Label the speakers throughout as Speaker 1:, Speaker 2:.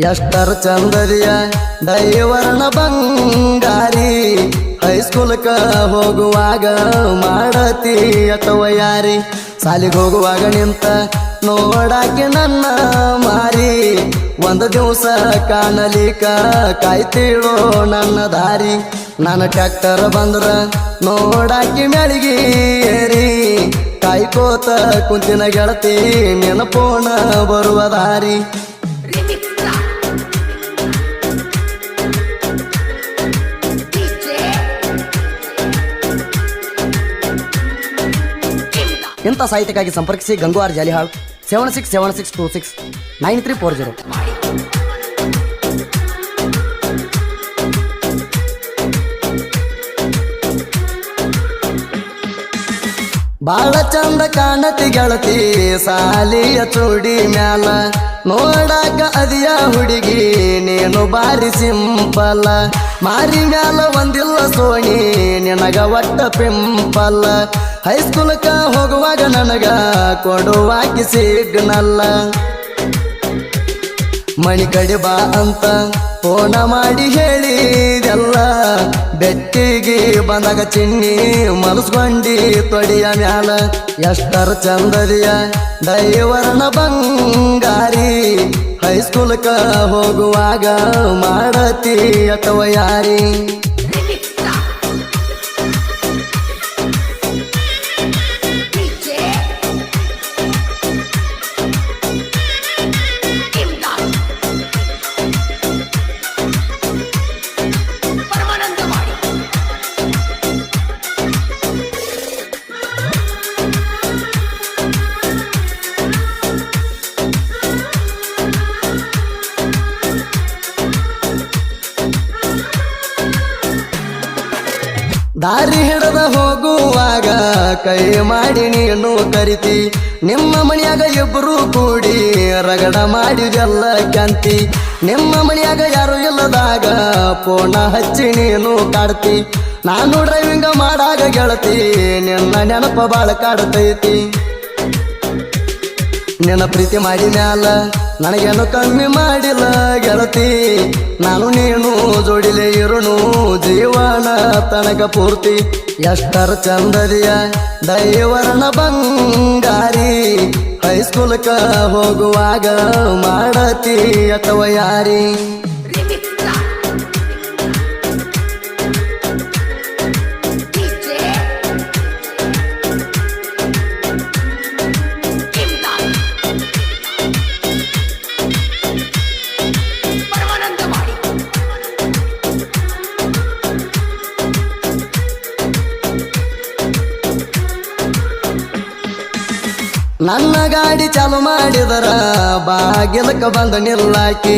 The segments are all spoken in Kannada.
Speaker 1: ಎಷ್ಟರ ಚಂದದಿಯ ದೈವರ್ಣ ಬಂಗಾರಿ ಹೈಸ್ಕೂಲ್ಕ ಹೋಗುವಾಗ ಮಾಡತಿ ಅಥವಾ ಯಾರಿ ಸಾಲಿಗೆ ಹೋಗುವಾಗ ನಿಂತ ನೋಡಾಕೆ ನನ್ನ ಮಾರಿ ಒಂದು ದಿವಸ ಕಾಣಲಿಕ ಕಾಯ್ತಿಳೋ ನನ್ನ ದಾರಿ ನಾನು ಟ್ರ್ಯಾಕ್ಟರ್ ಬಂದ್ರ ನೋಡಾಕಿ ಮೆಳಗಿ ಏರಿ ಕಾಯ್ಕೋತ ಕುಂತಿನ ಗೆಳತಿ ನೆನಪೋಣ ಬರುವ ದಾರಿ ಇಂಥ ಸಾಹಿತ್ಯಕ್ಕಾಗಿ ಸಂಪರ್ಕಿಸಿ ಗಂಗುವಾರ್ ಜಾಲಿಹಾಳ್ 7676269340. ಬಾಳ ಚಂದ ಕಾಣತಿ ಗೆಳತಿ ಸಾಲಿಯ ಚೂಡಿ ಮ್ಯಾಲ ನೋಡಾಕ ಅದಿಯ ಹುಡುಗಿ ನೀನು ಬಾರಿ ಸಿಂಪಲ್ಲ ಮಾರಿ ಮ್ಯಾಲ ಒಂದಿಲ್ಲ ಸೋಣಿ ನಿನಗ ಒಟ್ಟ ಪಿಂಪಲ್ಲ ಹೈಸ್ಕೂಲ್ಕ ಹೋಗುವಾಗ ನನಗ ಕೊಡುವಾಕಿ ಸಿಗ್ನಲ್ಲ ಮಣಿ ಕಡೆ ಬಾ ಅಂತ ಫೋನ ಮಾಡಿ ಹೇಳಿದೆಲ್ಲ ಬೆಟ್ಟಿಗೆ ಬಂದಾಗ ಚಿನ್ನಿ ಮಲಸ್ಕೊಂಡಿ ತೊಡಿಯ ಮ್ಯಾಲ ಎಷ್ಟರ ಚಂದದಿಯ ದೈವರ್ಣ ಬಂಗಾರಿ ಹೈಸ್ಕೂಲ್ಕ ಹೋಗುವಾಗ ಮಾಡತಿ ಅಥವಾ ಯಾರಿ ದಾರಿ ಹಿಡದ ಹೋಗುವಾಗ ಕೈ ಮಾಡಿ ನೀನು ಕರಿತಿ ನಿಮ್ಮ ಮನೆಯಾಗ ಇಬ್ಬರು ಕೂಡಿ ರಗಡ ಮಾಡಿದೆಲ್ಲ ಕ್ಯಾಂತಿ ನಿಮ್ಮ ಮನೆಯಾಗ ಯಾರು ಇಲ್ಲದಾಗ ಫೋನ ಹಚ್ಚಿ ನೀನು ಕಾಡ್ತಿ ನಾನು ಡ್ರೈವಿಂಗ್ ಮಾಡಾಗ ಗೆಳತಿ ನಿನ್ನ ನೆನಪ ಬಾಳ ಕಾಡ್ತೈತಿ ನಿನ್ನ ಪ್ರೀತಿ ಮಾಡಿ ಮ್ಯಾಲ ನನಗೇನು ಕಮ್ಮಿ ಮಾಡಿಲ್ಲ ಗೆಳತಿ ನಾನು ನೀನು ಜೋಡಿಲೆ ಇರುನು ಜೀವನ ತನಕ ಪೂರ್ತಿ ಎಷ್ಟರ ಚಂದದಿಯ ದೈವರ್ಣ ಬಂಗಾರಿ ಹೈಸ್ಕೂಲ್ಕ ಹೋಗುವಾಗ ಮಾಡತಿ ಅಥವಾ ಯಾರಿ ನನ್ನ ಗಾಡಿ ಚಾಲು ಮಾಡಿದರ ಬಾಗಿಲಕ ಬಂದ ನಿಲ್ಲಾಕಿ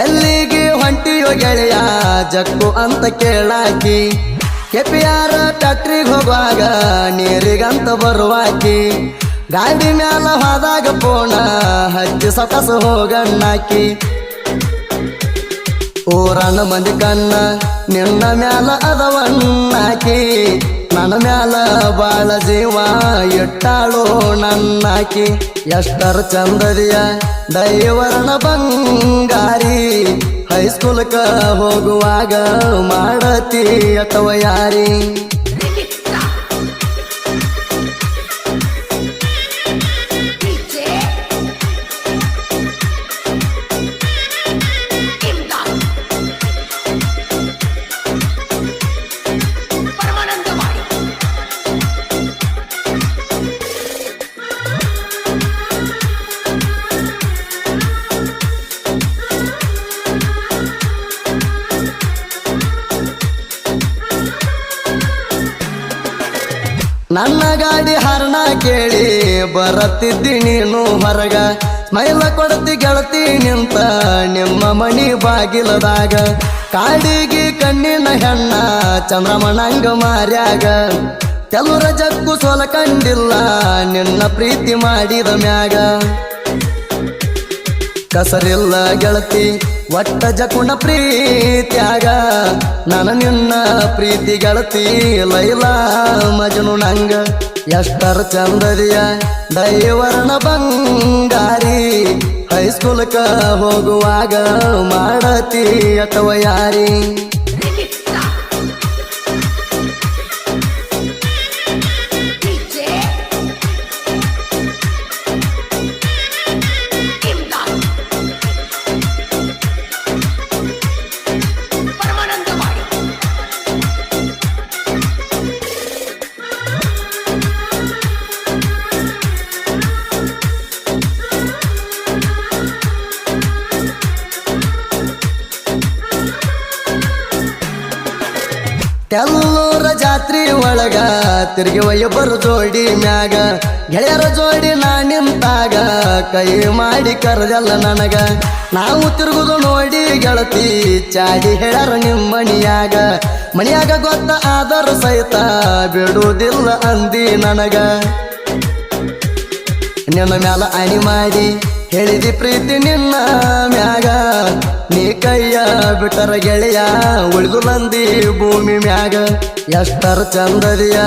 Speaker 1: ಎಲ್ಲಿಗೆ ಹೊಂಟಿಯೋ ಗೆಳೆಯ ಜಕ್ಕು ಅಂತ ಕೇಳಾಕಿ ಕೆಪಿಯಾರ ಫ್ಯಾಕ್ಟ್ರಿಗೆ ಹೋಗುವಾಗ ನೀರಿಗಂತ ಬರುವಾಕಿ ಗಾಡಿ ಮ್ಯಾಲ ಹೋದಾಗ ಪೋಣ ಹಚ್ಚಿ ಸಕಸ ಹೋಗಣ್ಣಾಕಿ ಊರನ್ನ ಮಂದಿ ಕಣ್ಣ ನಿನ್ನ ಮ್ಯಾಲ ಅದವಣ್ಣಾಕಿ ನನ್ನ ಮ್ಯಾಲ ಬಾಳ ಜೀವ ಇಟ್ಟಾಳೋ ನನ್ನಾಕಿ ಎಷ್ಟರ ಚಂದದಿಯ ದೈವರ್ಣ ಬಂಗಾರಿ ಹೈಸ್ಕೂಲ್ಕ ಹೋಗುವಾಗ ಮಾಡತಿ ಅಥವಾ ಯಾರಿ ನನ್ನ ಗಾಡಿ ಹರ್ಣ ಕೇಳಿ ಬರತ್ತಿದ್ದಿ ನೀನು ಹೊರಗ ಸ್ಮೈಲ ಕೊಡತಿ ಗೆಳತಿ ನಿಂತ ನಿಮ್ಮ ಮಣಿ ಬಾಗಿಲದಾಗ ಕಾಡಿಗೆ ಕಣ್ಣಿನ ಹೆಣ್ಣ ಚಂದ್ರಮಣಂಗ ಮಾರ್ಯಾಗ ಕೆಲವರ ಜಗ್ಗು ಸೋಲ ಕಂಡಿಲ್ಲ ನಿನ್ನ ಪ್ರೀತಿ ಮಾಡಿದ ಮ್ಯಾಗ ಕಸರಿಲ್ಲ ಗೆಳತಿ ಒಟ್ಟ ಜಕುಣ ಪ್ರೀತ್ಯಾಗ ನಾನು ನಿನ್ನ ಪ್ರೀತಿ ಗೆಳತಿ ಲೈಲಾ ಮಜನು ನಂಗ ಎಷ್ಟರ ಚಂದದಿಯ ದೈವರ್ಣ ಬಂಗಾರಿ ಹೈಸ್ಕೂಲ್ಕ ಹೋಗುವಾಗ ಮಾಡತಿ ಅಥವಾ ಯಾರಿ ತೆಲ್ಲೂರ ಜಾತ್ರಿ ಒಳಗ ತಿರುಗಿ ಒಯ್ಯೊಬ್ಬರು ಜೋಡಿ ಮ್ಯಾಗ ಗೆಳೆಯರ ಜೋಡಿ ನಾ ನಿಂತಾಗ ಕೈ ಮಾಡಿ ಕರೆದಲ್ಲ ನನಗ ನಾವು ತಿರುಗುದು ನೋಡಿ ಗೆಳತಿ ಚಾಡಿ ಹೇಳ್ಯಾರ ನಿಮ್ಮ ಮನಿಯಾಗ ಗೊತ್ತ ಆದರೂ ಸಹಿತ ಬಿಡುವುದಿಲ್ಲ ಅಂದಿ ನನಗ ನಿನ್ನ ಮ್ಯಾಲ ಅಣಿ ಮಾಡಿ ಹೇಳಿದಿ ಪ್ರೀತಿ ನಿನ್ನ ಮ್ಯಾಗ ನೀ ಕೈಯ ಬಿಟ್ಟರ ಗೆಳೆಯ ಉಳಿದುಲಂದಿ ಭೂಮಿ ಮ್ಯಾಗ ಎಷ್ಟರ ಚಂದದಿಯ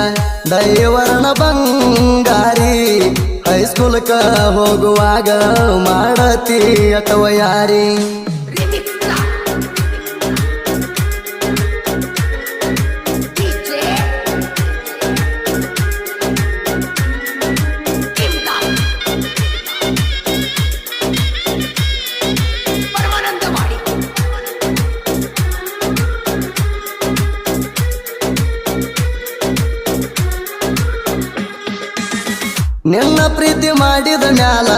Speaker 1: ದೈವರ್ಣ ಬಂಗಾರಿ ಹೈಸ್ಕೂಲ್ಕ ಹೋಗುವಾಗ ಮಾಡತಿ ಅಥವಾ ಯಾರಿ ನಿನ್ನ ಪ್ರೀತಿ ಮಾಡಿದ ಮ್ಯಾಲ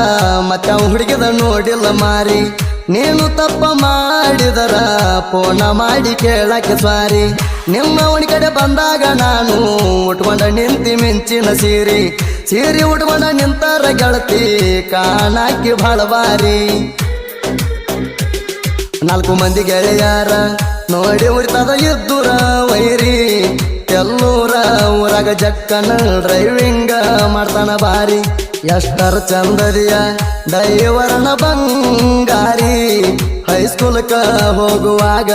Speaker 1: ಮತ್ತೆ ಅವ ಹುಡುಗಿದ ನೋಡಿಲ್ಲ ಮಾರಿ ನೀನು ತಪ್ಪ ಮಾಡಿದರ ಫೋನ ಮಾಡಿ ಕೇಳಕ್ಕೆ ಸ್ವಾರಿ ನಿಮ್ಮ ಅವನ ಕಡೆ ಬಂದಾಗ ನಾನು ಉಟ್ಕೊಂಡ ನಿಂತಿ ಮಿಂಚಿನ ಸೀರಿ ಉಟ್ಕೊಂಡ ನಿಂತರ ಗೆಳತಿ ಕಾಣಾಕಿ ಬಹಳ ಬಾರಿ 4 ಮಂದಿ ಗೆಳೆಯಾರ ನೋಡಿ ಉರಿತದ ಇದ್ದುರ ವೈರಿ ಎಲ್ಲೂರ ಊರಾಗ ಜಕ್ಕನ ಡ್ರೈವಿಂಗ ಮಾಡ್ತಾನ ಬಾರಿ ಎಷ್ಟರ ಚಂದದಿಯ ದೈವರ್ಣ ಬಂಗಾರಿ ಹೈಸ್ಕೂಲ್ಕ ಹೋಗುವಾಗ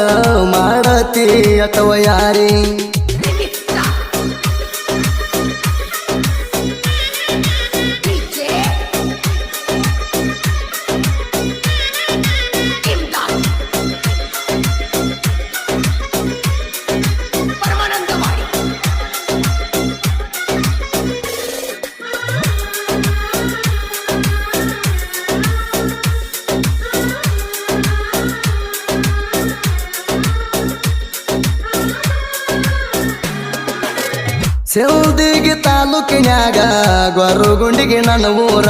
Speaker 1: ಮಾಡತಿ ಅಥವಾ ಯಾರಿ ಸಿಲ್ದಿಗಿ ತಾಲೂಕಿನ್ಯಾಗ ಗೊರಗುಂಡಿಗೆ ನನ್ನ ಊರ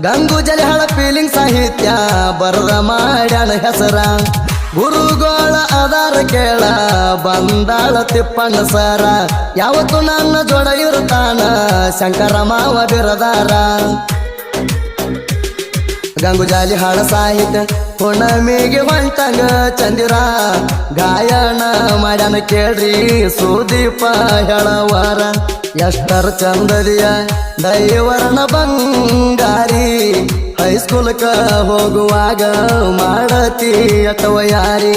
Speaker 1: ಗಂಗೂಜಲಿ ಹಳ ಫೀಲಿಂಗ್ ಸಾಹಿತ್ಯ ಬರದ ಮಾಡ್ಯಾನ ಹೆಸರ ಗುರುಗೋಳ ಆಧಾರ ಕೇಳ ಬಂದಾಳ ತಿಪ್ಪಣ್ಣ ಸರ ಯಾವತ್ತು ನನ್ನ ಜೋಡ ಇರ್ತಾನ ಶಂಕರ ಮಾವ ಬಿರದಾರ ಗಂಗುಜಾಲಿ ಹಾಡ ಸಾಹಿತ್ಯ ಹುಣ್ಣಿಮೆಗೆ ಹೊಂಟಂಗ ಚಂದಿರ ಗಾಯನ ಮಾಡ್ಯಾನ ಕೇಳ್ರಿ ಸುದೀಪ ಹೇಳವಾರ ಎಷ್ಟರ ಚಂದದಿಯ ದೈವರ್ಣ ಬಂಗಾರಿ ಹೈಸ್ಕೂಲ್ಕ ಹೋಗುವಾಗ ಮಾಡತಿ ಅಥವಾ ಯಾರಿ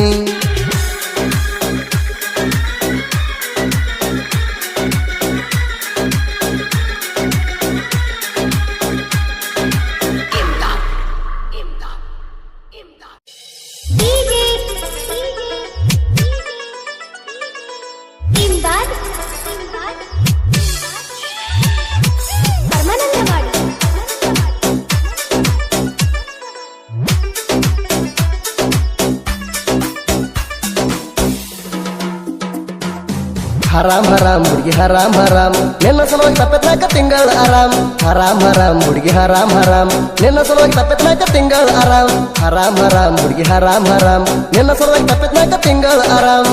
Speaker 1: ಹರಾಮ್ ಹರಾಮ್ ಹುಡುಗಿ ಹರಾಮ್ ಹರಾಮ್ ನಿನ್ನ ಸಲುವಾಗಿ ತಪ್ಪತ್ನಾಕ ತಿಂಗಳ ಆರಾಮ್ ಹರಾಮ್ ಹರಾಮ್ ಹುಡುಗಿ ಹರಾಮ್ ಹರಾಮ್ ನಿನ್ನ ಸಲುವಾಗಿ ತಪ್ಪತ್ನಾಕ ತಿಂಗಳ ಆರಾಮ್ ಹರಾಮ್ ಹರಾಮ್ ಹುಡುಗಿ ಹರಾಮ್ ಹರಾಮ್ ನಿನ್ನ ಸಲುವಾಗಿ ತಪ್ಪತ್ನಾಕ ತಿಂಗಳ ಆರಾಮ್